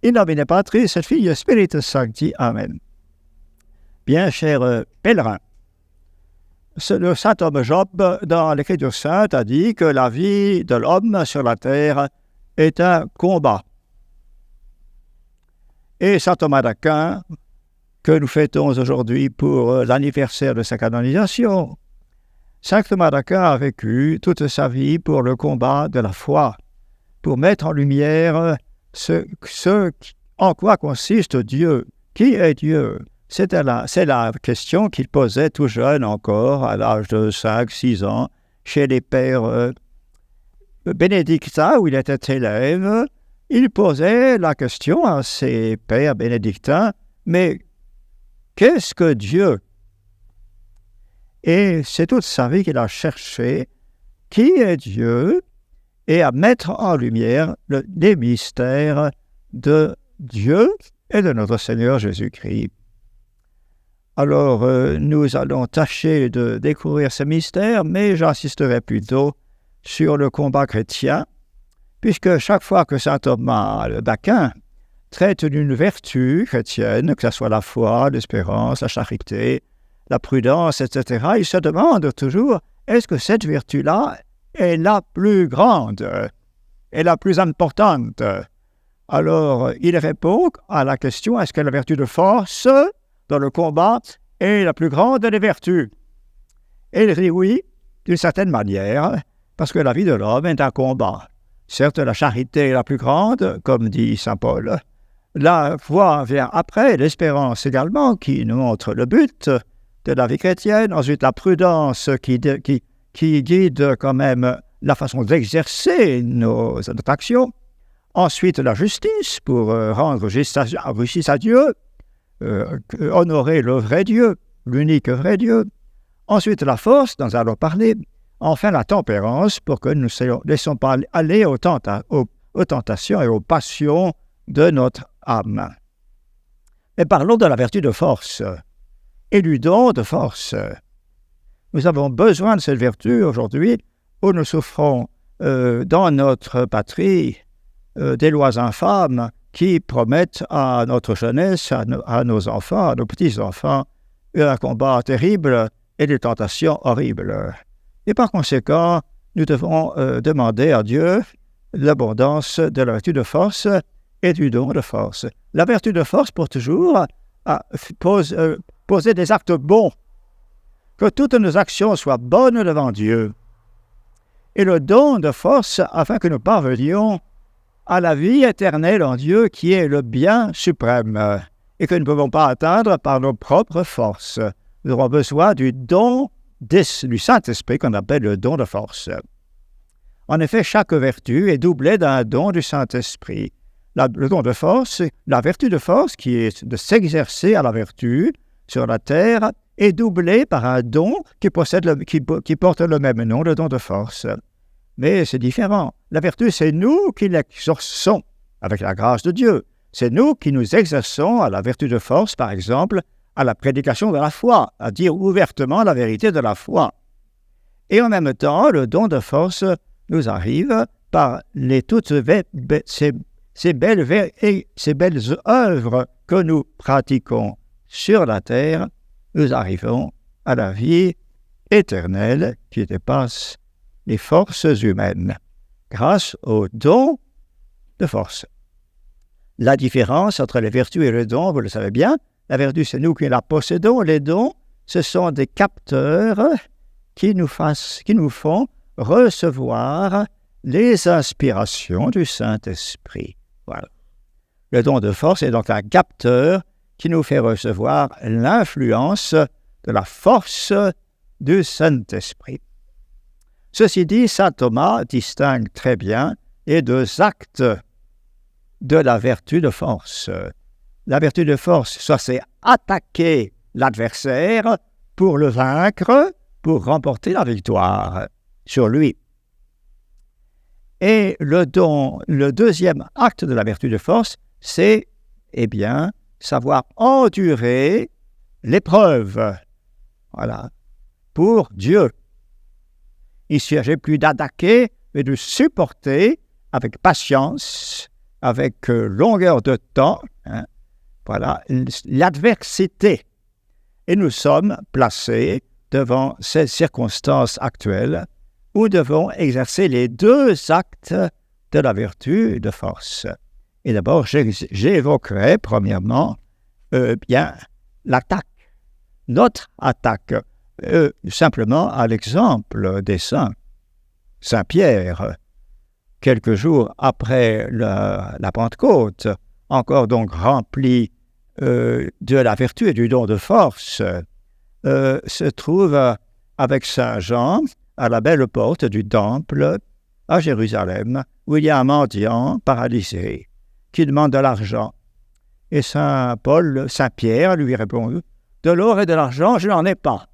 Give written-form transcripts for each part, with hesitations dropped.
in nomine Patris et Filii et Spiritus Sancti. Amen. Bien, chers pèlerins, le saint homme Job, dans l'Écriture sainte, a dit que la vie de l'homme sur la terre est un combat. Et saint Thomas d'Aquin, que nous fêtons aujourd'hui pour l'anniversaire de sa canonisation, saint Thomas d'Aquin a vécu toute sa vie pour le combat de la foi, pour mettre en lumière en quoi consiste Dieu. Qui est Dieu? C'est la question qu'il posait tout jeune encore, à l'âge de 5-6 ans, chez les pères bénédictins, où il était élève. Il posait la question à ces pères bénédictins, mais qu'est-ce que Dieu? Et c'est toute sa vie qu'il a cherché qui est Dieu et à mettre en lumière les mystères de Dieu et de notre Seigneur Jésus-Christ. Alors, nous allons tâcher de découvrir ce mystère, mais j'insisterai plutôt sur le combat chrétien, puisque chaque fois que saint Thomas d'Aquin traite d'une vertu chrétienne, que ce soit la foi, l'espérance, la charité, la prudence, etc., il se demande toujours, est-ce que cette vertu-là est la plus grande, est la plus importante? Alors, il répond à la question, est-ce que la vertu de force dans le combat est la plus grande des vertus? Et il dit oui, d'une certaine manière, parce que la vie de l'homme est un combat. Certes, la charité est la plus grande, comme dit saint Paul. La foi vient après, l'espérance également, qui nous montre le but de la vie chrétienne. Ensuite, la prudence qui guide quand même la façon d'exercer notre action. Ensuite, la justice pour rendre justice à Dieu. Honorer le vrai Dieu, l'unique vrai Dieu. Ensuite, la force, dont nous allons parler. Enfin, la tempérance, pour que nous ne laissons pas aller aux tentations et aux passions de notre âme. Mais parlons de la vertu de force et du don de force. Nous avons besoin de cette vertu aujourd'hui où nous souffrons dans notre patrie des lois infâmes qui promettent à notre jeunesse, à nos enfants, à nos petits-enfants, un combat terrible et des tentations horribles. Et par conséquent, nous devons demander à Dieu l'abondance de la vertu de force et du don de force. La vertu de force pour toujours poser des actes bons, que toutes nos actions soient bonnes devant Dieu. Et le don de force afin que nous parvenions à la vie éternelle en Dieu qui est le bien suprême et que nous ne pouvons pas atteindre par nos propres forces. Nous aurons besoin du don du Saint-Esprit qu'on appelle le don de force. En effet, chaque vertu est doublée d'un don du Saint-Esprit. Le don de force, la vertu de force qui est de s'exercer à la vertu sur la terre est doublée par un don qui porte le même nom, le don de force. Mais c'est différent. La vertu, c'est nous qui l'exerçons avec la grâce de Dieu. C'est nous qui nous exerçons à la vertu de force, par exemple, à la prédication de la foi, à dire ouvertement la vérité de la foi. Et en même temps, le don de force nous arrive par ces belles œuvres que nous pratiquons sur la terre. Nous arrivons à la vie éternelle qui dépasse les forces humaines, grâce au don de force. La différence entre les vertus et le don, vous le savez bien, la vertu, c'est nous qui la possédons. Les dons, ce sont des capteurs qui nous font recevoir les inspirations du Saint-Esprit. Voilà. Le don de force est donc un capteur qui nous fait recevoir l'influence de la force du Saint-Esprit. Ceci dit, saint Thomas distingue très bien les deux actes de la vertu de force. La vertu de force, ça c'est attaquer l'adversaire pour le vaincre, pour remporter la victoire sur lui. Et le deuxième acte de la vertu de force, c'est, savoir endurer l'épreuve. Voilà. Pour Dieu. Il ne s'agit plus d'attaquer, mais de supporter avec patience avec longueur de temps, voilà, l'adversité. Et nous sommes placés devant ces circonstances actuelles où nous devons exercer les deux actes de la vertu de force. Et d'abord, j'évoquerai premièrement bien l'attaque, notre attaque, simplement à l'exemple des saints. Saint Pierre, quelques jours après la Pentecôte, encore donc rempli de la vertu et du don de force, se trouve avec Saint Jean à la belle porte du temple à Jérusalem, où il y a un mendiant paralysé qui demande de l'argent. Et Saint Pierre lui répond: « De l'or et de l'argent, je n'en ai pas,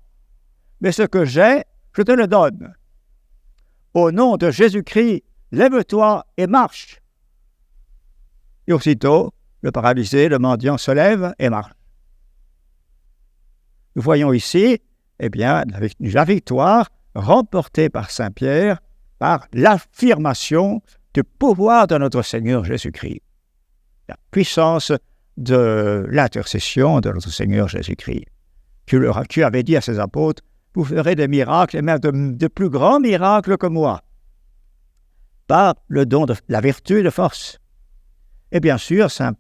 mais ce que j'ai, je te le donne. Au nom de Jésus-Christ, lève-toi et marche. » Et aussitôt, le paralysé, le mendiant se lève et marche. Nous voyons ici, eh bien, la victoire remportée par Saint Pierre par l'affirmation du pouvoir de notre Seigneur Jésus-Christ. La puissance de l'intercession de notre Seigneur Jésus-Christ. Qui avait dit à ses apôtres: « Vous ferez des miracles, et même de plus grands miracles que moi, par le don de la vertu de force. » Et bien sûr, Saint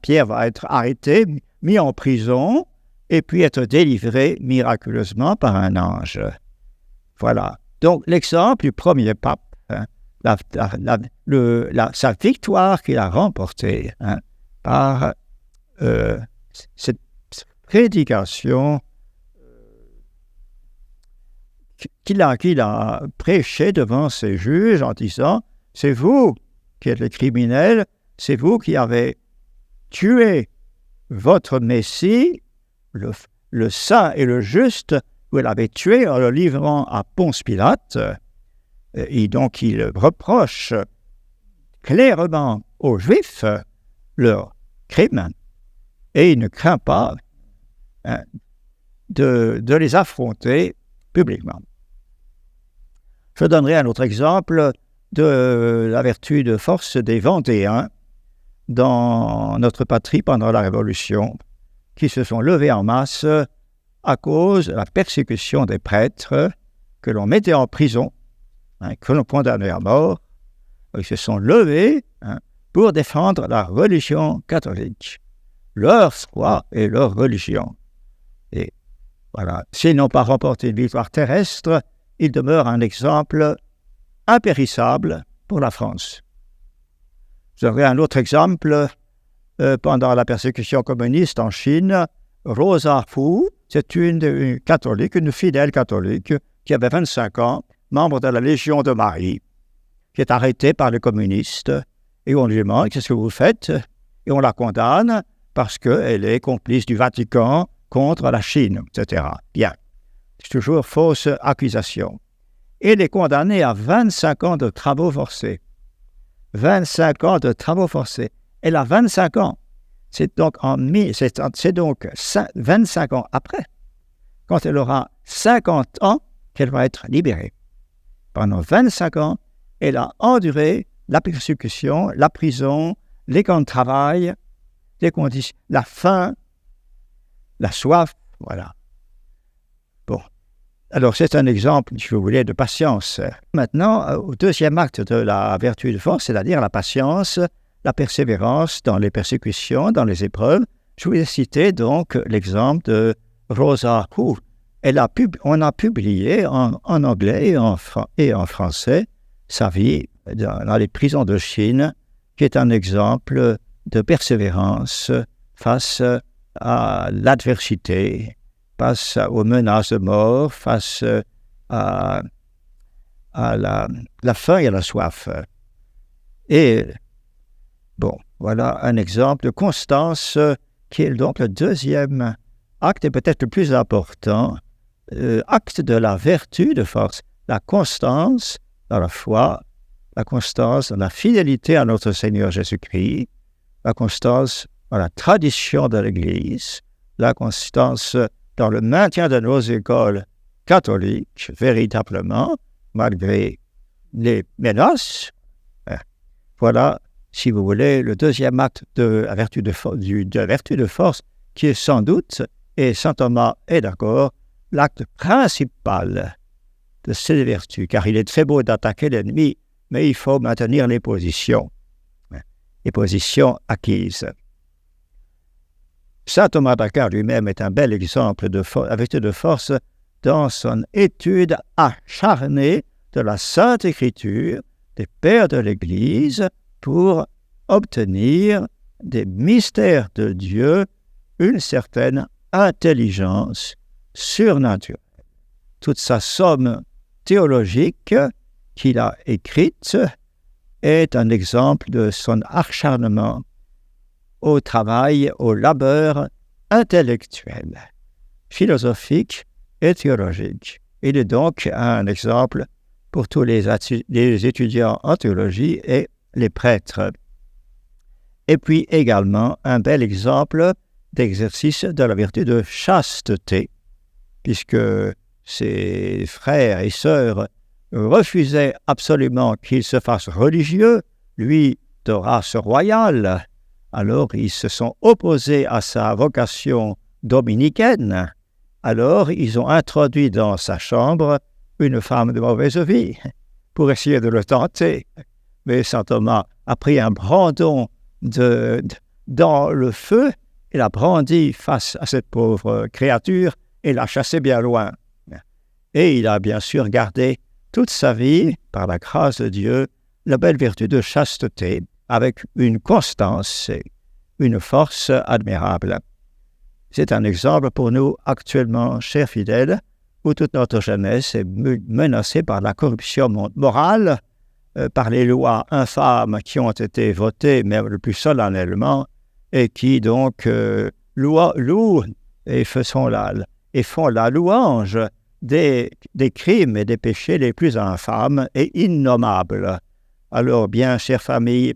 Pierre va être arrêté, mis en prison, et puis être délivré miraculeusement par un ange. Voilà. Donc, l'exemple du premier pape, sa victoire qu'il a remportée par cette prédication qu'il a prêché devant ses juges en disant: « C'est vous qui êtes les criminels, c'est vous qui avez tué votre Messie, le saint et le juste, vous l'avez tué en le livrant à Ponce Pilate. » Et donc il reproche clairement aux Juifs leur crime, et il ne craint pas de les affronter publiquement. Je donnerai un autre exemple de la vertu de force des Vendéens dans notre patrie pendant la Révolution, qui se sont levés en masse à cause de la persécution des prêtres que l'on mettait en prison, que l'on condamnait à mort. Ils se sont levés pour défendre la religion catholique, leur foi et leur religion. Et voilà, s'ils n'ont pas remporté une victoire terrestre, il demeure un exemple impérissable pour la France. J'aurai un autre exemple pendant la persécution communiste en Chine. Rosa Fu, c'est une catholique, une fidèle catholique qui avait 25 ans, membre de la Légion de Marie, qui est arrêtée par les communistes, et on lui demande: « Qu'est-ce que vous faites ?» Et on la condamne parce qu'elle est complice du Vatican contre la Chine, etc. Bien, c'est toujours fausse accusation. Elle est condamnée à 25 ans de travaux forcés. 25 ans de travaux forcés. Elle a 25 ans. C'est donc 25 ans après, quand elle aura 50 ans, qu'elle va être libérée. Pendant 25 ans, elle a enduré la persécution, la prison, les camps de travail, les conditions, la faim, la soif, voilà. Bon, alors c'est un exemple, si vous voulez, de patience. Maintenant, au deuxième acte de la vertu de force, c'est-à-dire la patience, la persévérance dans les persécutions, dans les épreuves. Je vous ai cité donc l'exemple de Rosa Hu. On a publié en anglais et en français sa vie dans les prisons de Chine, qui est un exemple de persévérance face à l'adversité, face aux menaces de mort, face à la faim et à la soif. Et bon, voilà un exemple de constance qui est donc le deuxième acte et peut-être le plus important, acte de la vertu de force, la constance dans la foi, la constance dans la fidélité à notre Seigneur Jésus-Christ, la constance dans la tradition de l'Église, la constance dans le maintien de nos écoles catholiques, véritablement, malgré les menaces. Voilà si vous voulez, le deuxième acte de la vertu de force, qui est sans doute, et saint Thomas est d'accord, l'acte principal de ces vertus, car il est très beau d'attaquer l'ennemi, mais il faut maintenir les positions acquises. Saint Thomas d'Aquin lui-même est un bel exemple de la vertu de force dans son étude acharnée de la Sainte Écriture, des pères de l'Église, pour obtenir des mystères de Dieu une certaine intelligence surnaturelle. Toute sa somme théologique qu'il a écrite est un exemple de son acharnement au travail, au labeur intellectuel, philosophique et théologique. Il est donc un exemple pour tous les étudiants en théologie et les prêtres. Et puis également un bel exemple d'exercice de la vertu de chasteté, puisque ses frères et sœurs refusaient absolument qu'il se fasse religieux, lui de race royale. Alors ils se sont opposés à sa vocation dominicaine. Alors ils ont introduit dans sa chambre une femme de mauvaise vie pour essayer de le tenter. Mais saint Thomas a pris un brandon dans le feu et l'a brandi face à cette pauvre créature et l'a chassé bien loin. Et il a bien sûr gardé toute sa vie, par la grâce de Dieu, la belle vertu de chasteté, avec une constance et une force admirable. C'est un exemple pour nous actuellement, chers fidèles, où toute notre jeunesse est menacée par la corruption morale, par les lois infâmes qui ont été votées, même le plus solennellement, et qui donc louent et font la louange des crimes et des péchés les plus infâmes et innommables. Alors bien, chères familles,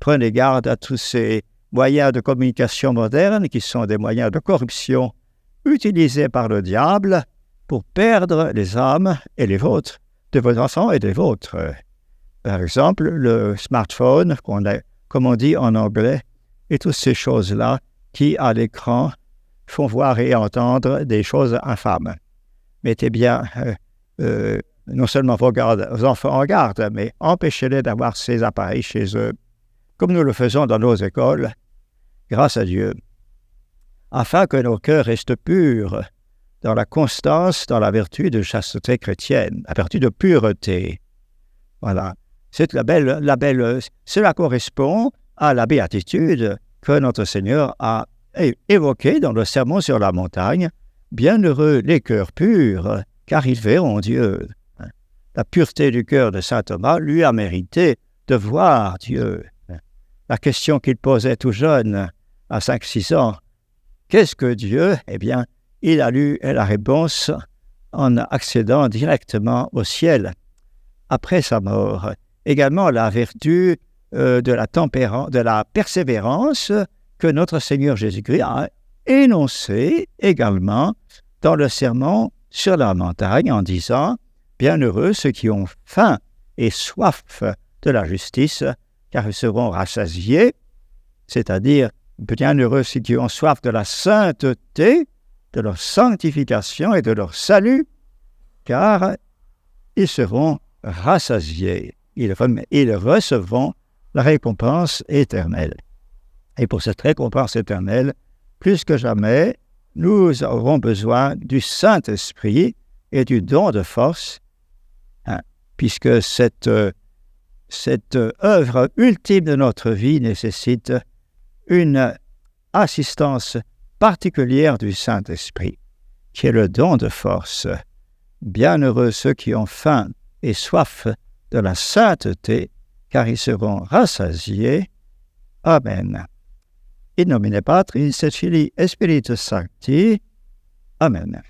prenez garde à tous ces moyens de communication modernes qui sont des moyens de corruption utilisés par le diable pour perdre les âmes et les vôtres, de vos enfants et des vôtres. Par exemple, le smartphone, comme on dit en anglais, et toutes ces choses-là qui, à l'écran, font voir et entendre des choses infâmes. Mettez bien non seulement vos enfants en garde, mais empêchez-les d'avoir ces appareils chez eux, comme nous le faisons dans nos écoles, grâce à Dieu, afin que nos cœurs restent purs dans la constance, dans la vertu de chasteté chrétienne, la vertu de pureté. Voilà. Cela correspond à la béatitude que notre Seigneur a évoquée dans le Sermon sur la montagne. Bienheureux les cœurs purs, car ils verront Dieu. La pureté du cœur de saint Thomas lui a mérité de voir Dieu. La question qu'il posait tout jeune, à 5-6 ans, qu'est-ce que Dieu? Eh bien, il a lu la réponse en accédant directement au ciel, après sa mort. Également la vertu de la persévérance que notre Seigneur Jésus-Christ a énoncée également dans le sermon sur la montagne en disant « Bienheureux ceux qui ont faim et soif de la justice, car ils seront rassasiés », c'est-à-dire bienheureux ceux qui ont soif de la sainteté, de leur sanctification et de leur salut, car ils seront rassasiés. Ils recevront la récompense éternelle. Et pour cette récompense éternelle, plus que jamais, nous aurons besoin du Saint-Esprit et du don de force, puisque cette œuvre ultime de notre vie nécessite une assistance particulière du Saint-Esprit, qui est le don de force. Bienheureux ceux qui ont faim et soif de la sainteté, car ils seront rassasiés. Amen. In nomine Patris et Filii et Spiritus Sancti. Amen.